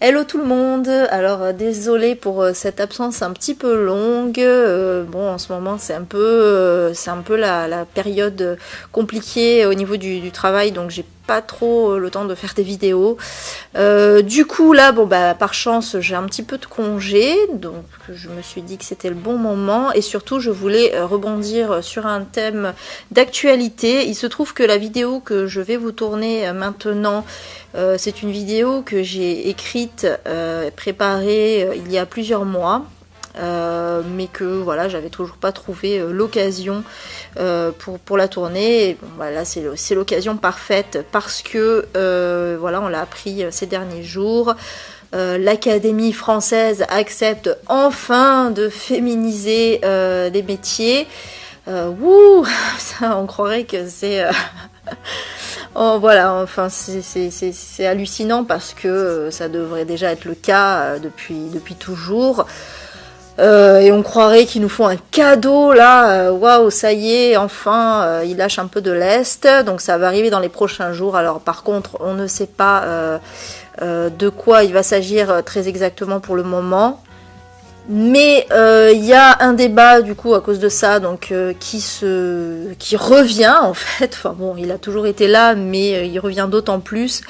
Hello tout le monde, alors désolée pour cette absence un petit peu longue, bon en ce moment c'est un peu la période compliquée au niveau du travail, donc j'ai pas trop le temps de faire des vidéos. Du coup là, bon bah par chance j'ai un petit peu de congé, donc je me suis dit que c'était le bon moment, et surtout je voulais rebondir sur un thème d'actualité. Il se trouve que la vidéo que je vais vous tourner maintenant, c'est une vidéo que j'ai écrite, préparée il y a plusieurs mois, mais que voilà, j'avais toujours pas trouvé l'occasion pour la tourner. Et bon, voilà, c'est l'occasion parfaite parce que voilà, on l'a appris ces derniers jours. L'Académie française accepte enfin de féminiser des métiers. Wouh, ça, on croirait que c'est oh, voilà, enfin c'est hallucinant parce que ça devrait déjà être le cas depuis toujours. Et on croirait qu'ils nous font un cadeau là, waouh, ça y est, enfin ils lâchent un peu de lest, donc ça va arriver dans les prochains jours. Alors par contre on ne sait pas de quoi il va s'agir très exactement pour le moment. Mais il y a un débat du coup à cause de ça, donc qui revient en fait. Enfin bon, il a toujours été là, mais il revient d'autant plus.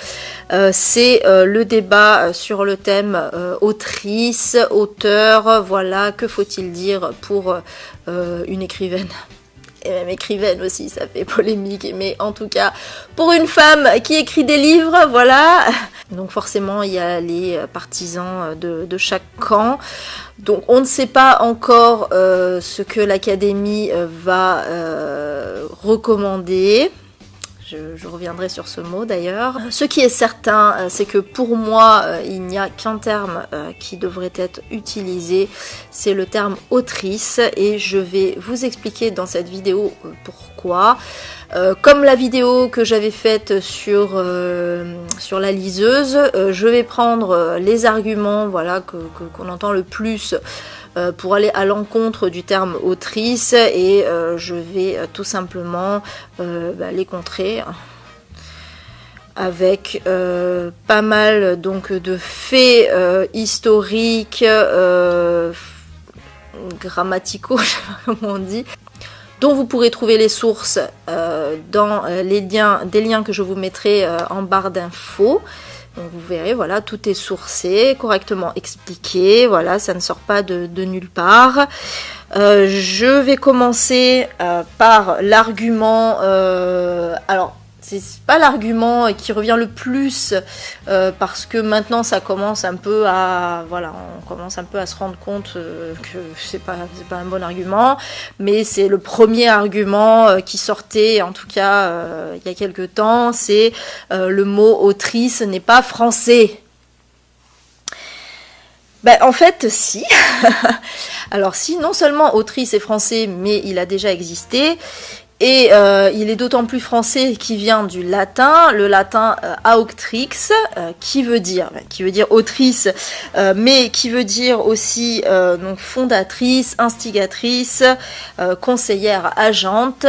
C'est le débat sur le thème autrice, auteur. Voilà, que faut-il dire pour une écrivaine? Et même écrivaine aussi, ça fait polémique, mais en tout cas, pour une femme qui écrit des livres, voilà. Donc forcément, il y a les partisans de chaque camp. Donc on ne sait pas encore ce que l'Académie va recommander. Je reviendrai sur ce mot d'ailleurs. Ce qui est certain, c'est que pour moi, il n'y a qu'un terme qui devrait être utilisé, c'est le terme autrice, et je vais vous expliquer dans cette vidéo pourquoi. Comme la vidéo que j'avais faite sur la liseuse, je vais prendre les arguments, voilà, qu'on entend le plus pour aller à l'encontre du terme autrice, et je vais tout simplement les contrer avec pas mal donc de faits historiques, grammaticaux, je sais pas comment on dit, dont vous pourrez trouver les sources dans des liens que je vous mettrai en barre d'infos. Donc vous verrez, voilà, tout est sourcé, correctement expliqué, voilà, ça ne sort pas de nulle part. Je vais commencer par l'argument, alors c'est pas l'argument qui revient le plus parce que maintenant ça commence un peu à, voilà, on commence un peu à se rendre compte que c'est pas un bon argument, mais c'est le premier argument qui sortait en tout cas il y a quelque temps, c'est le mot autrice n'est pas français. Ben, en fait, si. Alors si, non seulement autrice est français, mais il a déjà existé. Et il est d'autant plus français qu'il vient du latin, le latin auctrix, qui veut dire autrice, mais qui veut dire aussi donc fondatrice, instigatrice, conseillère, agente,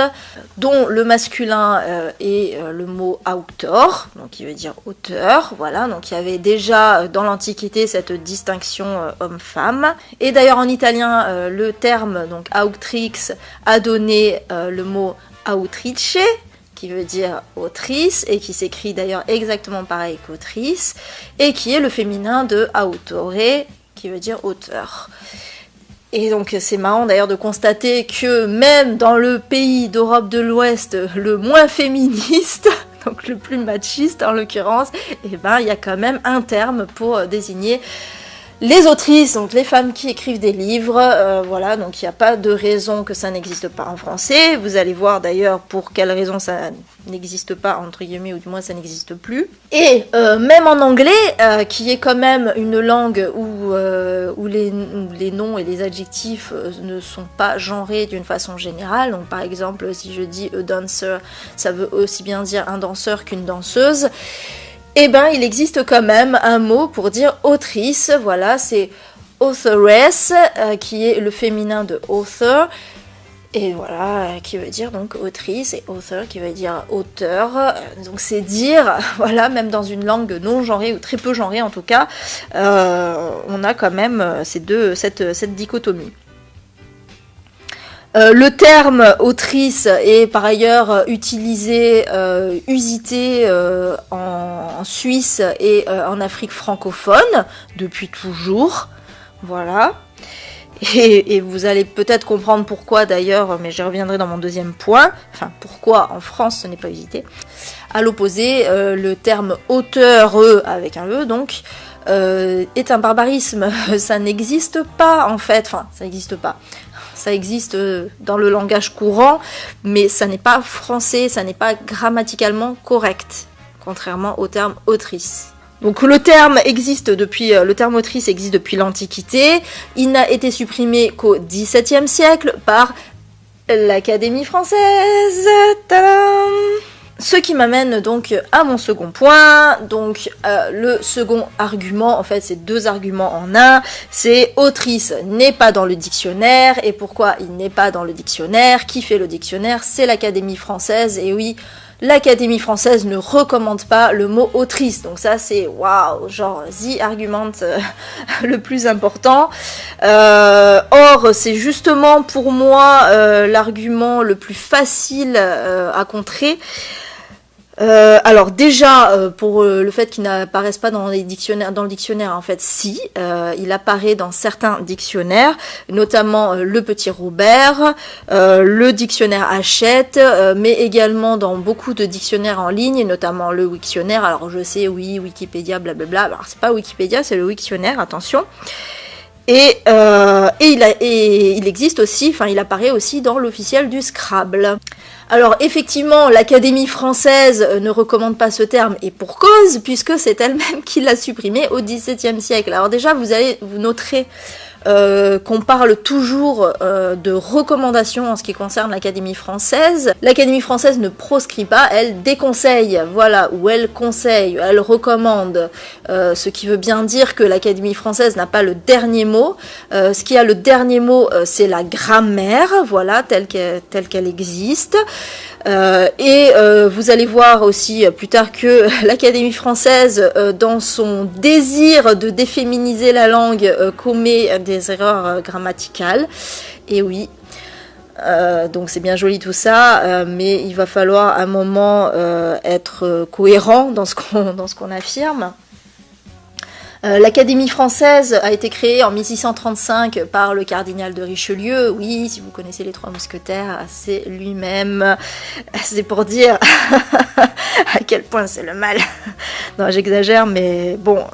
dont le masculin est le mot autor, donc qui veut dire auteur. Voilà, donc il y avait déjà dans l'Antiquité cette distinction homme-femme. Et d'ailleurs en italien, le terme donc auctrix a donné le mot autrice, qui veut dire autrice, et qui s'écrit d'ailleurs exactement pareil qu'autrice, et qui est le féminin de autore, qui veut dire auteur. Et donc c'est marrant d'ailleurs de constater que même dans le pays d'Europe de l'Ouest le moins féministe, donc le plus machiste en l'occurrence, et ben il y a quand même un terme pour désigner les autrices, donc les femmes qui écrivent des livres, voilà, donc il n'y a pas de raison que ça n'existe pas en français. Vous allez voir d'ailleurs pour quelle raison ça n'existe pas, entre guillemets, ou du moins ça n'existe plus. Et même en anglais, qui est quand même une langue où les noms et les adjectifs ne sont pas genrés d'une façon générale. Donc par exemple, si je dis a dancer, ça veut aussi bien dire un danseur qu'une danseuse. Eh ben, il existe quand même un mot pour dire autrice, voilà, c'est authoress, qui est le féminin de author, Et voilà, qui veut dire donc autrice, et author qui veut dire auteur. Donc c'est dire, voilà, même dans une langue non genrée, ou très peu genrée en tout cas, on a quand même cette dichotomie. Le terme autrice est par ailleurs utilisé, usité en Suisse et en Afrique francophone depuis toujours. Voilà. Et vous allez peut-être comprendre pourquoi d'ailleurs, mais j'y reviendrai dans mon deuxième point. Enfin, pourquoi en France ce n'est pas usité. À l'opposé, le terme auteur avec un E donc est un barbarisme. Ça n'existe pas en fait. Enfin, ça n'existe pas. Ça existe dans le langage courant, mais ça n'est pas français, ça n'est pas grammaticalement correct, contrairement au terme autrice. Donc le terme autrice existe depuis l'Antiquité. Il n'a été supprimé qu'au XVIIe siècle par l'Académie française. Tadam! Ce qui m'amène donc à mon second point. Donc le second argument, en fait c'est deux arguments en un, c'est autrice n'est pas dans le dictionnaire. Et pourquoi il n'est pas dans le dictionnaire? Qui fait le dictionnaire? C'est l'Académie française. Et oui, l'Académie française ne recommande pas le mot autrice. Donc ça c'est waouh, genre the argument le plus important. Or c'est justement pour moi l'argument le plus facile à contrer. Alors déjà pour le fait qu'il n'apparaisse pas dans le dictionnaire en fait si il apparaît dans certains dictionnaires, notamment le Petit Robert, le dictionnaire Hachette, mais également dans beaucoup de dictionnaires en ligne, notamment le Wiktionnaire. Alors je sais oui Wikipédia blablabla, alors c'est pas Wikipédia, c'est le Wiktionnaire, attention. Et il existe aussi, enfin il apparaît aussi dans l'officiel du Scrabble. Alors effectivement, l'Académie française ne recommande pas ce terme, et pour cause, puisque c'est elle-même qui l'a supprimé au XVIIe siècle. Alors déjà, vous noterez qu'on parle toujours de recommandations en ce qui concerne l'Académie française. L'Académie française ne proscrit pas, elle déconseille, voilà, ou elle conseille, elle recommande, ce qui veut bien dire que l'Académie française n'a pas le dernier mot. Ce qui a le dernier mot, c'est la grammaire, voilà, telle qu'elle existe. Vous allez voir aussi plus tard que l'Académie française, dans son désir de déféminiser la langue, commet des erreurs grammaticales. Et oui, donc c'est bien joli tout ça, mais il va falloir à un moment être cohérent dans ce qu'on affirme. L'Académie française a été créée en 1635 par le cardinal de Richelieu. Oui, si vous connaissez les Trois Mousquetaires, c'est lui-même. C'est pour dire à quel point c'est le mal. Non, j'exagère, mais bon,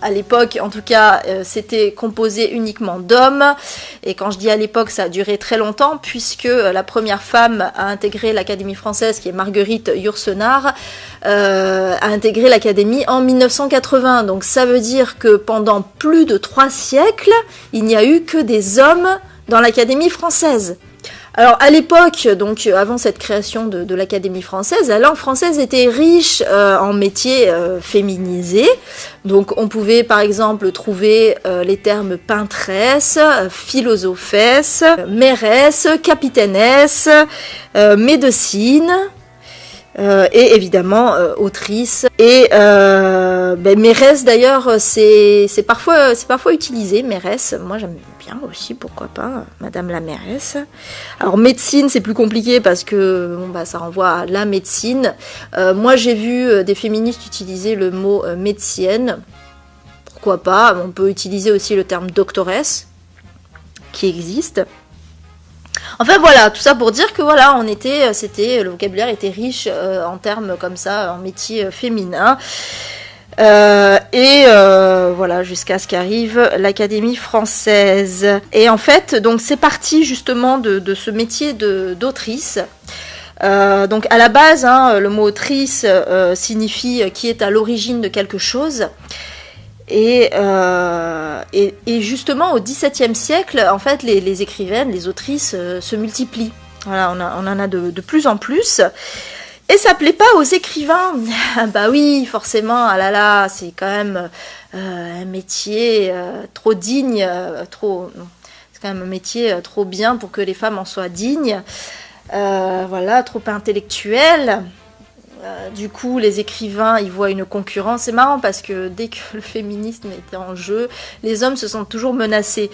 à l'époque, en tout cas, c'était composé uniquement d'hommes. Et quand je dis à l'époque, ça a duré très longtemps, puisque la première femme à intégrer l'Académie française, qui est Marguerite Yourcenar, a intégré l'Académie en 1980. Donc ça veut dire que pendant plus de 3 siècles, il n'y a eu que des hommes dans l'Académie française. Alors à l'époque, donc avant cette création de l'Académie française, la langue française était riche en métiers féminisés. Donc on pouvait par exemple trouver les termes peintresse, philosophesse, mairesse, capitainesse, médecine. Et évidemment autrice et mairesse d'ailleurs c'est parfois utilisé, mairesse, moi j'aime bien aussi, pourquoi pas, madame la mairesse. Alors médecine c'est plus compliqué parce que ça renvoie à la médecine. Moi j'ai vu des féministes utiliser le mot médecienne, pourquoi pas. On peut utiliser aussi le terme doctoresse qui existe. Enfin voilà, tout ça pour dire que voilà, le vocabulaire était riche en termes comme ça, en métiers féminins. Voilà, jusqu'à ce qu'arrive l'Académie française. Et en fait, donc c'est parti justement de ce métier d'autrice. Donc à la base, le mot autrice signifie qui est à l'origine de quelque chose. Et justement, au XVIIe siècle, en fait, les écrivaines, les autrices se multiplient. Voilà, on en a de plus en plus. Et ça plaît pas aux écrivains. Bah oui, forcément, ah là là, c'est quand même un métier trop digne, trop... quand même un métier trop bien pour que les femmes en soient dignes. Voilà, trop intellectuel. Du coup, les écrivains, ils voient une concurrence. C'est marrant parce que dès que le féminisme était en jeu, les hommes se sentent toujours menacés.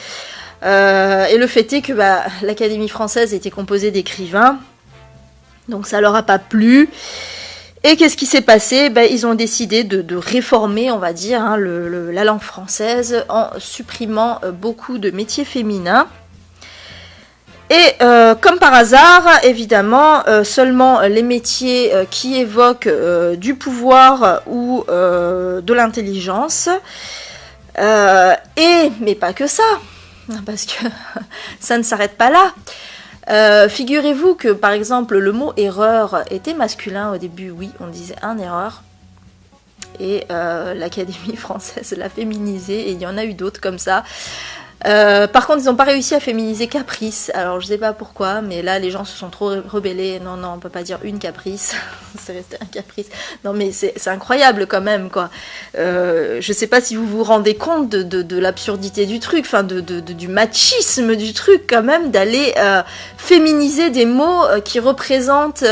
Et le fait est que l'Académie française était composée d'écrivains, donc ça leur a pas plu. Et qu'est-ce qui s'est passé ? Ils ont décidé de réformer, on va dire, la langue française en supprimant beaucoup de métiers féminins. Et comme par hasard, évidemment, seulement les métiers qui évoquent du pouvoir ou de l'intelligence. Mais pas que ça, parce que ça ne s'arrête pas là. Figurez-vous que, par exemple, le mot erreur était masculin au début, oui, on disait un erreur. Et l'Académie française l'a féminisé, et il y en a eu d'autres comme ça. Par contre, ils n'ont pas réussi à féminiser caprice. Alors, je sais pas pourquoi, mais là, les gens se sont trop rebellés. Non, on peut pas dire une caprice. C'est resté un caprice. Non, mais c'est incroyable quand même, quoi. Je sais pas si vous vous rendez compte de l'absurdité du truc, enfin, du machisme du truc, quand même, d'aller féminiser des mots qui représentent,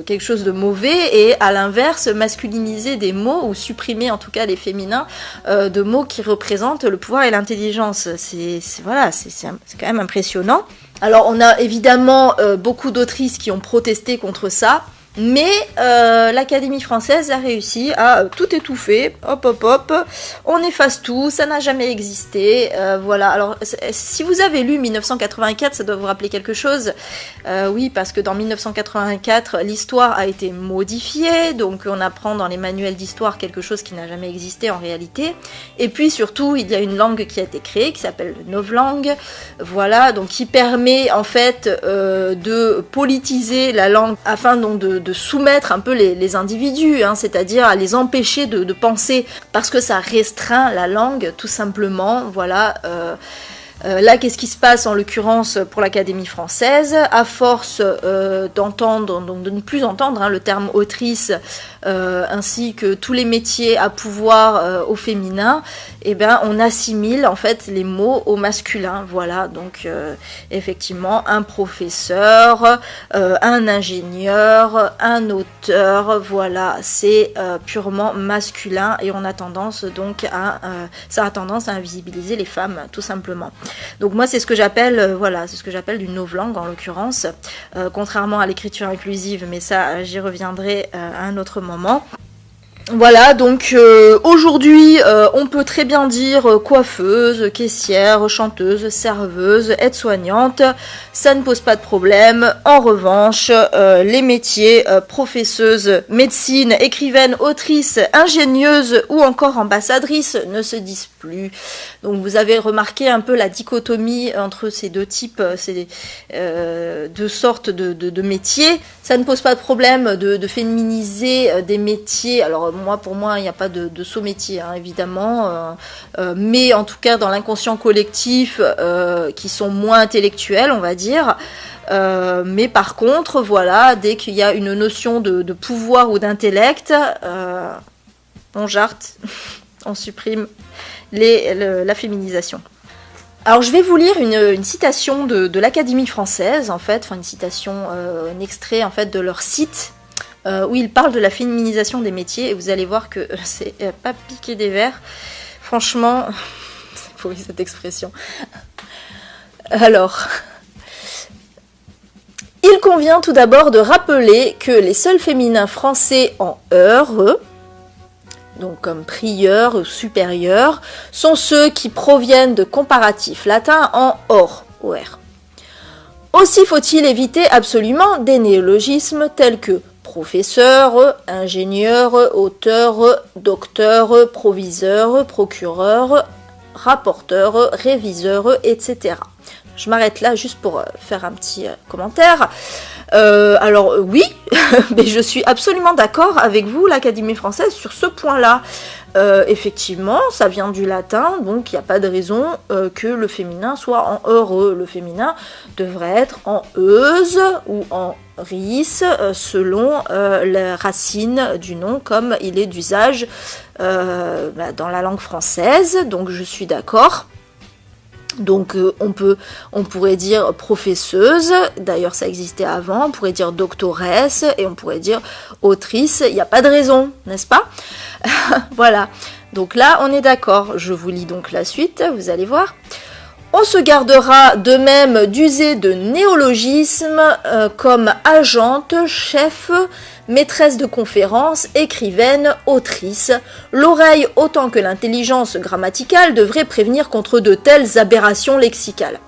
quelque chose de mauvais, et à l'inverse, masculiniser des mots, ou supprimer en tout cas les féminins de mots qui représentent le pouvoir et l'intelligence. C'est quand même impressionnant. Alors, on a évidemment beaucoup d'autrices qui ont protesté contre ça, mais l'Académie française a réussi à tout étouffer. Hop, on efface tout, ça n'a jamais existé. Voilà. Alors, si vous avez lu 1984, ça doit vous rappeler quelque chose. Oui, parce que dans 1984, l'histoire a été modifiée, donc on apprend dans les manuels d'histoire quelque chose qui n'a jamais existé en réalité. Et puis surtout, il y a une langue qui a été créée, qui s'appelle le novlangue. Voilà, donc qui permet en fait de politiser la langue afin donc de soumettre un peu les individus, c'est-à-dire à les empêcher de penser, parce que ça restreint la langue tout simplement. Voilà. Là, qu'est-ce qui se passe en l'occurrence pour l'Académie française ? À force d'entendre, donc de ne plus entendre le terme autrice, ainsi que tous les métiers à pouvoir au féminin, on assimile en fait les mots au masculin. Voilà, donc effectivement, un professeur, un ingénieur, un auteur, voilà, c'est purement masculin, et on a tendance donc ça a tendance à invisibiliser les femmes, tout simplement. Donc moi, c'est ce que j'appelle, c'est ce que j'appelle du novlangue en l'occurrence, contrairement à l'écriture inclusive, mais ça, j'y reviendrai à un autre moment. Voilà, donc aujourd'hui, on peut très bien dire coiffeuse, caissière, chanteuse, serveuse, aide-soignante, ça ne pose pas de problème. En revanche, les métiers professeuse, médecine, écrivaine, autrice, ingénieuse ou encore ambassadrice ne se disent plus. Donc vous avez remarqué un peu la dichotomie entre ces deux types, ces deux sortes de métiers. Ça ne pose pas de problème de féminiser des métiers. Alors pour moi, il n'y a pas de saut métier, évidemment, mais en tout cas dans l'inconscient collectif, qui sont moins intellectuels, on va dire. Mais par contre, voilà, dès qu'il y a une notion de pouvoir ou d'intellect, on jarte, on supprime la féminisation. Alors je vais vous lire une citation de l'Académie française, en fait, une citation, un extrait en fait de leur site, où ils parlent de la féminisation des métiers, et vous allez voir que c'est pas piqué des vers. Franchement, c'est pourri cette expression. Alors, il convient tout d'abord de rappeler que les seuls féminins français en heure, donc comme prieur ou supérieur, sont ceux qui proviennent de comparatifs latins en or, or. Aussi faut-il éviter absolument des néologismes tels que professeur, ingénieur, auteur, docteur, proviseur, procureur, rapporteur, réviseur, etc. Je m'arrête là juste pour faire un petit commentaire. Alors oui, mais je suis absolument d'accord avec vous, l'Académie française, sur ce point-là. Effectivement, ça vient du latin, donc il n'y a pas de raison que le féminin soit en heureux. Le féminin devrait être en euse ou en ris, selon la racine du nom, comme il est d'usage dans la langue française, donc je suis d'accord. Donc on pourrait dire professeuse, d'ailleurs ça existait avant, on pourrait dire doctoresse et on pourrait dire autrice, il n'y a pas de raison, n'est-ce pas? Voilà, donc là on est d'accord, je vous lis donc la suite, vous allez voir. On se gardera de même d'user de néologismes comme agente, chef, maîtresse de conférence, écrivaine, autrice. L'oreille autant que l'intelligence grammaticale devrait prévenir contre de telles aberrations lexicales.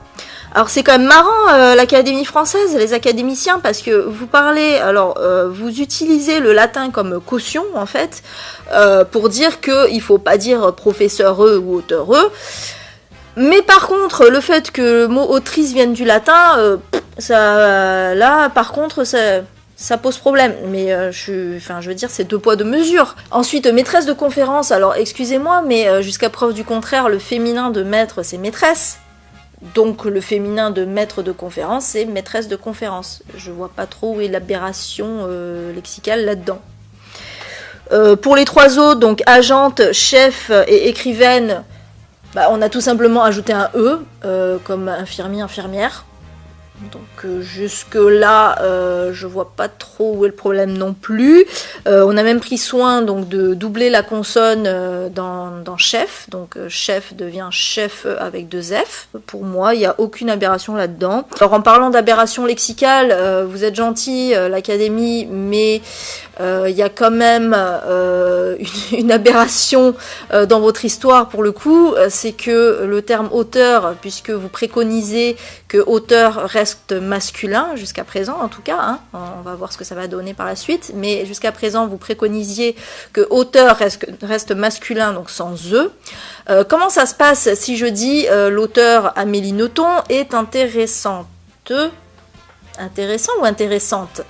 Alors c'est quand même marrant l'Académie française, les académiciens, parce que vous parlez, alors vous utilisez le latin comme caution en fait, pour dire qu'il ne faut pas dire professeur-eux ou auteur-eux. Mais par contre, le fait que le mot autrice vienne du latin, là par contre ça pose problème, mais je veux dire, c'est 2 poids 2 mesures. Ensuite, maîtresse de conférence, alors excusez-moi, mais jusqu'à preuve du contraire, le féminin de maître, c'est maîtresse. Donc le féminin de maître de conférence, c'est maîtresse de conférence. Je vois pas trop où est l'aberration lexicale là-dedans. Pour les 3 autres, donc agente, chef et écrivaine, on a tout simplement ajouté un E, comme infirmier, infirmière. Donc jusque là, je vois pas trop où est le problème non plus. On a même pris soin donc de doubler la consonne dans chef. Donc chef devient chef avec 2 F. Pour moi, il n'y a aucune aberration là-dedans. Alors en parlant d'aberration lexicale, vous êtes gentil, l'Académie, mais il y a quand même une aberration dans votre histoire pour le coup, c'est que le terme auteur, puisque vous préconisez que auteur reste masculin jusqu'à présent en tout cas, hein, on va voir ce que ça va donner par la suite, mais jusqu'à présent vous préconisiez que auteur reste masculin, donc sans E. Comment ça se passe si je dis l'auteur Amélie Nothomb est intéressante? Intéressant ou intéressante?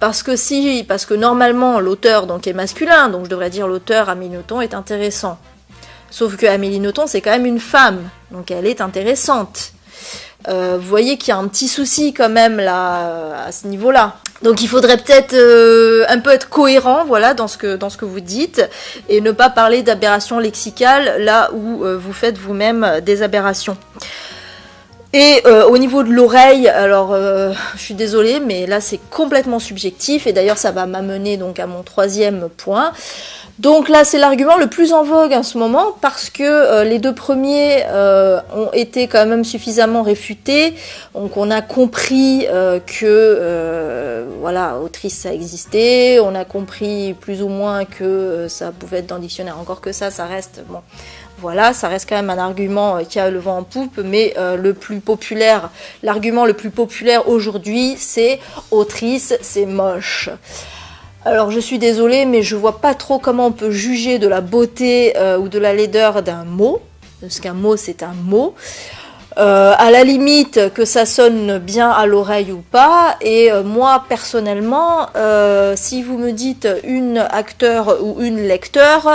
Parce que normalement l'auteur donc est masculin, donc je devrais dire l'auteur Amélie Nothomb est intéressant. Sauf que Amélie Nothomb c'est quand même une femme, donc elle est intéressante. Vous voyez qu'il y a un petit souci quand même là à ce niveau-là. Donc il faudrait peut-être un peu être cohérent, voilà, dans ce que vous dites, et ne pas parler d'aberration lexicale là où vous faites vous-même des aberrations. Et au niveau de l'oreille, alors je suis désolée, mais là c'est complètement subjectif, et d'ailleurs ça va m'amener donc à mon 3e point. Donc là c'est l'argument le plus en vogue en ce moment, parce que les 2 premiers ont été quand même suffisamment réfutés, donc on a compris que voilà, autrice ça existait, on a compris plus ou moins que ça pouvait être dans le dictionnaire, encore que ça reste, bon, voilà, ça reste quand même un argument qui a le vent en poupe, mais l'argument le plus populaire aujourd'hui, c'est autrice, c'est moche. Alors je suis désolée, mais je vois pas trop comment on peut juger de la beauté ou de la laideur d'un mot, parce qu'un mot c'est un mot. À la limite que ça sonne bien à l'oreille ou pas, et moi personnellement, si vous me dites une acteur ou une lecteur,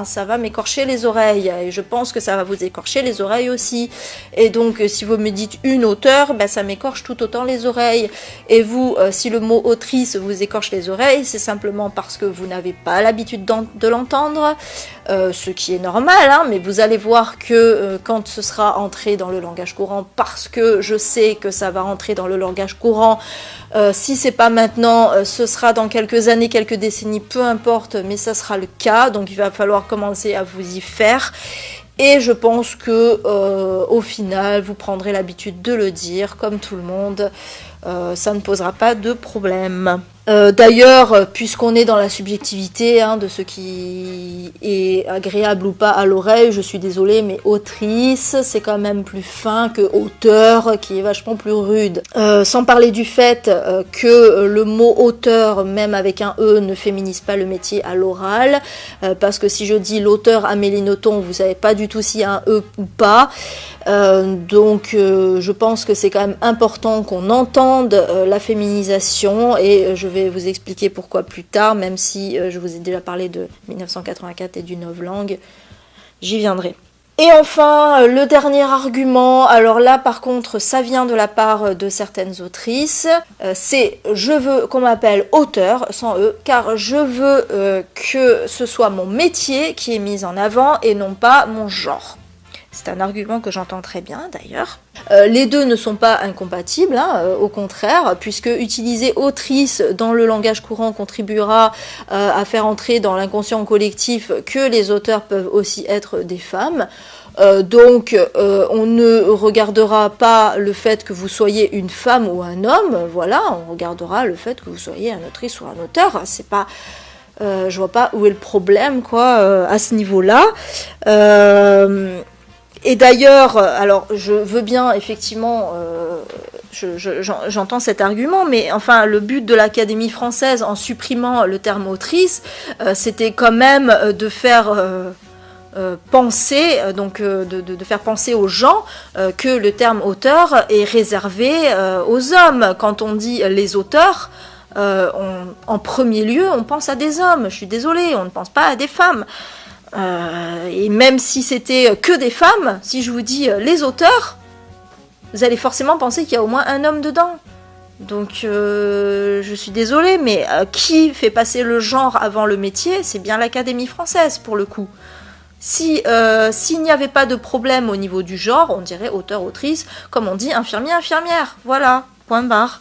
ça va m'écorcher les oreilles, et je pense que ça va vous écorcher les oreilles aussi, et donc si vous me dites une auteur, ça m'écorche tout autant les oreilles, et vous, si le mot autrice vous écorche les oreilles, c'est simplement parce que vous n'avez pas l'habitude de l'entendre, ce qui est normal, hein, mais vous allez voir que quand ce sera entré dans le langage courant, parce que je sais que ça va rentrer dans le langage courant, si c'est pas maintenant, ce sera dans quelques années, quelques décennies, peu importe, mais ça sera le cas, donc il va falloir commencer à vous y faire. Et je pense que au final, vous prendrez l'habitude de le dire, comme tout le monde, ça ne posera pas de problème. D'ailleurs, puisqu'on est dans la subjectivité de ce qui est agréable ou pas à l'oreille, je suis désolée, mais autrice, c'est quand même plus fin que auteur, qui est vachement plus rude. Sans parler du fait que le mot auteur, même avec un E, ne féminise pas le métier à l'oral, parce que si je dis l'auteur Amélie Nothomb, vous savez pas du tout s'il y a un E ou pas. Donc je pense que c'est quand même important qu'on entende la féminisation, et je vais vous expliquer pourquoi plus tard, même si je vous ai déjà parlé de 1984 et du novlangue, j'y viendrai. Et enfin, le dernier argument, alors là par contre ça vient de la part de certaines autrices, c'est je veux qu'on m'appelle auteur, sans E, car je veux que ce soit mon métier qui est mis en avant et non pas mon genre. C'est un argument que j'entends très bien d'ailleurs. Les deux ne sont pas incompatibles, au contraire, puisque utiliser autrice dans le langage courant contribuera à faire entrer dans l'inconscient collectif que les auteurs peuvent aussi être des femmes. Donc on ne regardera pas le fait que vous soyez une femme ou un homme, voilà, on regardera le fait que vous soyez un autrice ou un auteur. C'est pas, je vois pas où est le problème, quoi, à ce niveau-là. Et d'ailleurs, alors je veux bien effectivement, j'entends cet argument, mais enfin le but de l'Académie française en supprimant le terme autrice, c'était quand même de faire penser, donc de faire penser aux gens que le terme auteur est réservé aux hommes. Quand on dit les auteurs, en premier lieu, on pense à des hommes. Je suis désolée, on ne pense pas à des femmes. Et même si c'était que des femmes, si je vous dis les auteurs, vous allez forcément penser qu'il y a au moins un homme dedans. Donc je suis désolée, mais qui fait passer le genre avant le métier? C'est bien l'Académie française pour le coup. S'il n'y avait pas de problème au niveau du genre, on dirait auteur-autrice, comme on dit infirmier-infirmière. Voilà, point barre.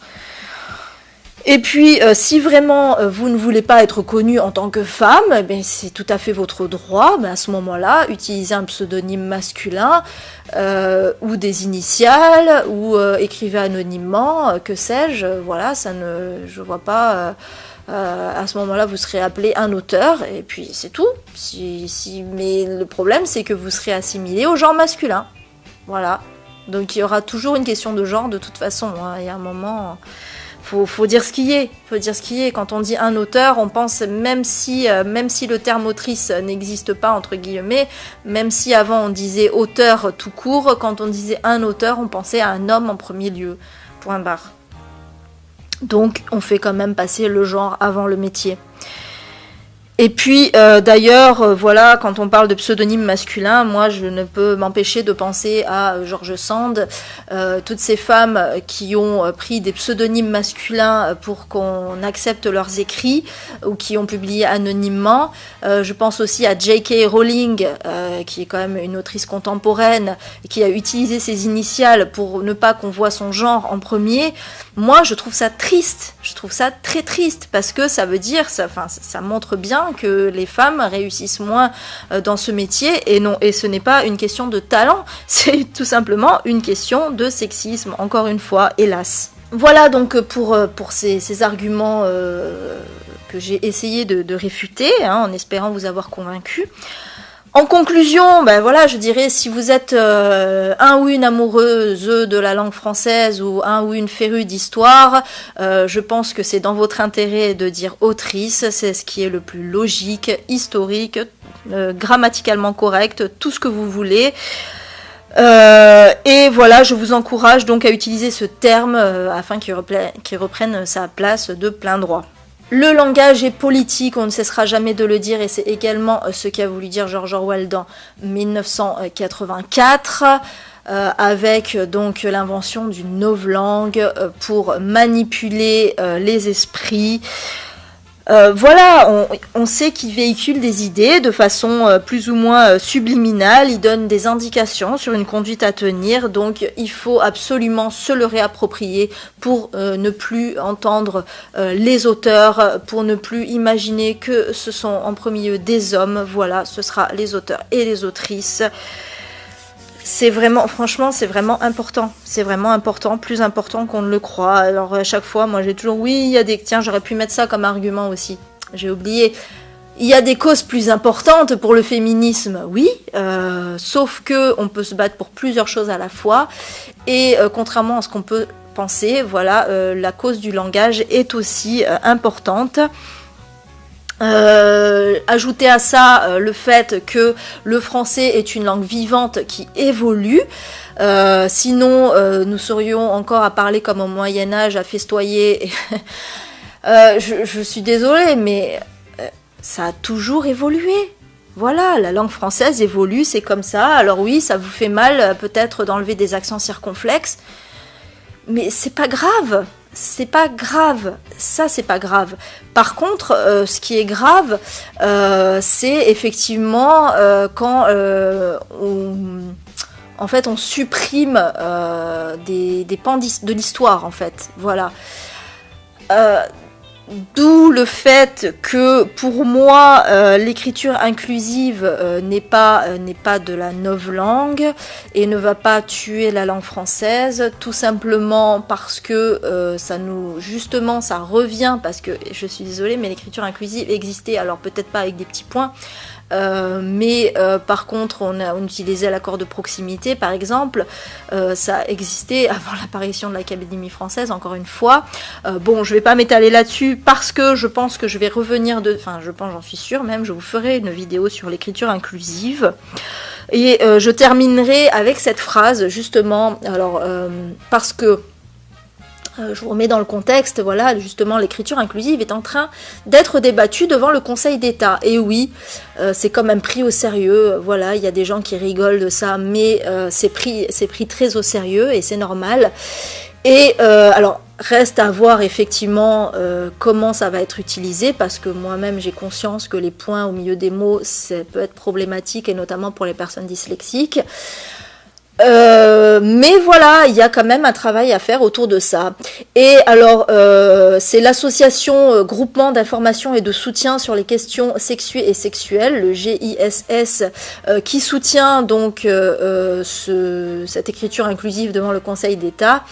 Et puis, si vraiment vous ne voulez pas être connu en tant que femme, ben, c'est tout à fait votre droit. Ben, à ce moment-là, utilisez un pseudonyme masculin ou des initiales ou écrivez anonymement, que sais-je. Voilà, je vois pas. À ce moment-là, vous serez appelé un auteur et puis c'est tout. Mais le problème, c'est que vous serez assimilé au genre masculin. Voilà. Donc, il y aura toujours une question de genre de toute façon. Il y a un moment. Faut dire ce qui est. Faut dire ce qui est. Quand on dit un auteur, on pense, même si le terme autrice n'existe pas, entre guillemets, même si avant on disait auteur tout court, quand on disait un auteur, on pensait à un homme en premier lieu. Point barre. Donc, on fait quand même passer le genre avant le métier. Et puis, d'ailleurs, voilà, quand on parle de pseudonyme masculin, moi, je ne peux m'empêcher de penser à George Sand, toutes ces femmes qui ont pris des pseudonymes masculins pour qu'on accepte leurs écrits ou qui ont publié anonymement. Je pense aussi à J.K. Rowling, qui est quand même une autrice contemporaine, qui a utilisé ses initiales pour ne pas qu'on voit son genre en premier. Moi, je trouve ça triste. Je trouve ça très triste parce que ça veut dire, ça montre bien que les femmes réussissent moins dans ce métier et ce n'est pas une question de talent, c'est tout simplement une question de sexisme, encore une fois, hélas. Voilà donc pour ces arguments que j'ai essayé de réfuter, en espérant vous avoir convaincu. En conclusion, ben voilà, je dirais, si vous êtes un ou une amoureuse de la langue française ou un ou une férue d'histoire, je pense que c'est dans votre intérêt de dire autrice, c'est ce qui est le plus logique, historique, grammaticalement correct, tout ce que vous voulez. Et voilà, je vous encourage donc à utiliser ce terme afin qu'il reprenne sa place de plein droit. Le langage est politique, on ne cessera jamais de le dire, et c'est également ce qu'a voulu dire George Orwell dans 1984, avec donc l'invention d'une novlangue pour manipuler les esprits. Voilà, on sait qu'il véhicule des idées de façon plus ou moins subliminale, il donne des indications sur une conduite à tenir, donc il faut absolument se le réapproprier pour ne plus entendre les auteurs, pour ne plus imaginer que ce sont en premier lieu des hommes. Voilà, ce sera les auteurs et les autrices. C'est vraiment, franchement, c'est vraiment important. C'est vraiment important, plus important qu'on ne le croit. Alors à chaque fois, moi j'ai toujours, oui, il y a des, tiens, j'aurais pu mettre ça comme argument aussi. J'ai oublié. Il y a des causes plus importantes pour le féminisme, oui, sauf que on peut se battre pour plusieurs choses à la fois. Et contrairement à ce qu'on peut penser, voilà, la cause du langage est aussi importante. Ajouter à ça le fait que le français est une langue vivante qui évolue, sinon nous serions encore à parler comme au Moyen-Âge, à festoyer. Je suis désolée, mais ça a toujours évolué. Voilà, la langue française évolue, c'est comme ça. Alors oui, ça vous fait mal peut-être d'enlever des accents circonflexes, mais c'est pas grave. C'est pas grave, ça c'est pas grave. Par contre, ce qui est grave, c'est effectivement quand en fait, on supprime des pans de l'histoire, en fait. Voilà. D'où le fait que pour moi l'écriture inclusive n'est pas de la novlangue et ne va pas tuer la langue française, tout simplement parce que justement ça revient, parce que je suis désolée mais l'écriture inclusive existait, alors peut-être pas avec des petits points, mais par contre on utilisait l'accord de proximité par exemple, ça existait avant l'apparition de l'Académie française, encore une fois. Bon, je vais pas m'étaler là-dessus parce que je pense que je vais revenir j'en suis sûre même, je vous ferai une vidéo sur l'écriture inclusive. Et je terminerai avec cette phrase justement, alors parce que je vous remets dans le contexte, voilà, justement l'écriture inclusive est en train d'être débattue devant le Conseil d'État. Et oui, c'est quand même pris au sérieux, voilà, il y a des gens qui rigolent de ça, mais c'est pris très au sérieux et c'est normal. Et alors, reste à voir effectivement comment ça va être utilisé, parce que moi-même j'ai conscience que les points au milieu des mots, ça peut être problématique, et notamment pour les personnes dyslexiques. Mais voilà, il y a quand même un travail à faire autour de ça. Et alors, c'est l'association Groupement d'information et de soutien sur les questions sexuées et sexuelles, le GISS, qui soutient donc cette écriture inclusive devant le Conseil d'État.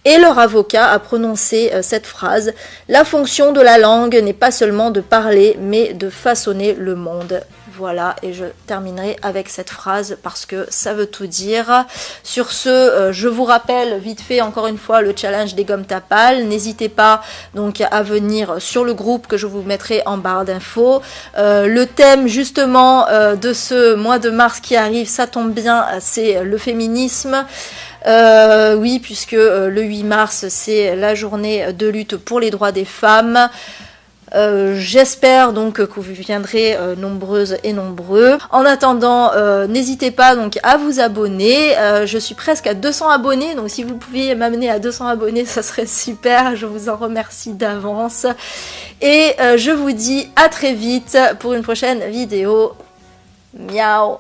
Et leur avocat a prononcé cette phrase: la fonction de la langue n'est pas seulement de parler, mais de façonner le monde. Voilà, et je terminerai avec cette phrase parce que ça veut tout dire. Sur ce, je vous rappelle vite fait encore une fois le challenge des gommes Tapal. N'hésitez pas donc à venir sur le groupe que je vous mettrai en barre d'infos. Le thème justement de ce mois de mars qui arrive, ça tombe bien, c'est le féminisme. Oui, puisque le 8 mars, c'est la journée de lutte pour les droits des femmes. J'espère donc que vous viendrez nombreuses et nombreux. En attendant, n'hésitez pas donc à vous abonner. Je suis presque à 200 abonnés, donc si vous pouviez m'amener à 200 abonnés, ça serait super. Je vous en remercie d'avance. Et je vous dis à très vite pour une prochaine vidéo. Miaou.